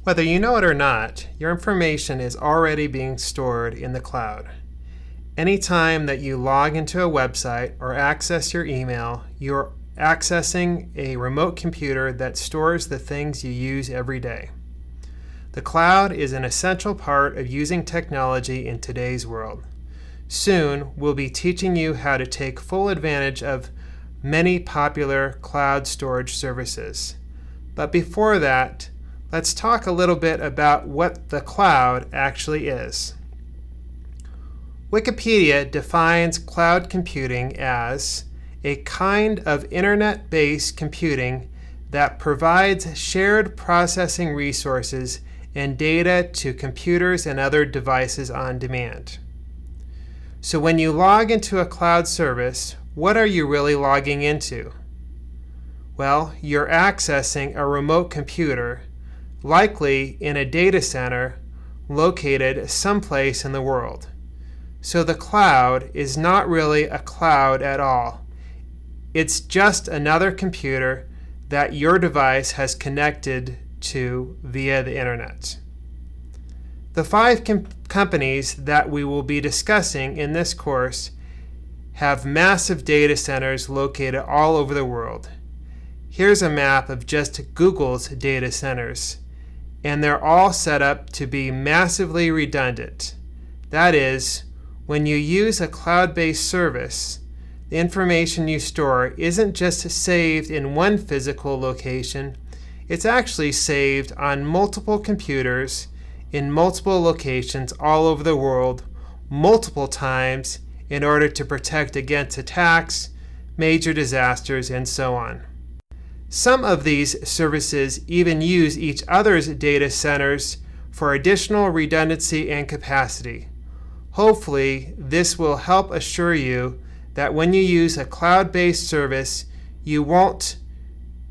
Whether you know it or not, your information is already being stored in the cloud. Anytime that you log into a website or access your email, you're accessing a remote computer that stores the things you use every day. The cloud is an essential part of using technology in today's world. Soon, we'll be teaching you how to take full advantage of many popular cloud storage services. But before that, let's talk a little bit about what the cloud actually is. Wikipedia defines cloud computing as a kind of internet-based computing that provides shared processing resources and data to computers and other devices on demand. So when you log into a cloud service, what are you really logging into? Well, you're accessing a remote computer, likely in a data center located someplace in the world. So the cloud is not really a cloud at all. It's just another computer that your device has connected to via the internet. The five companies that we will be discussing in this course have massive data centers located all over the world. Here's a map of just Google's data centers, and they're all set up to be massively redundant. That is, when you use a cloud-based service, the information you store isn't just saved in one physical location, it's actually saved on multiple computers in multiple locations all over the world, multiple times, in order to protect against attacks, major disasters, and so on. Some of these services even use each other's data centers for additional redundancy and capacity. Hopefully, this will help assure you that when you use a cloud-based service, you won't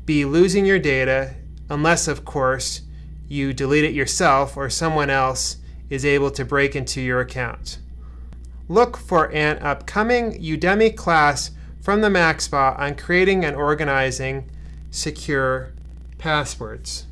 be losing your data unless, of course, you delete it yourself or someone else is able to break into your account. Look for an upcoming Udemy class from the MacSpa on creating and organizing secure passwords.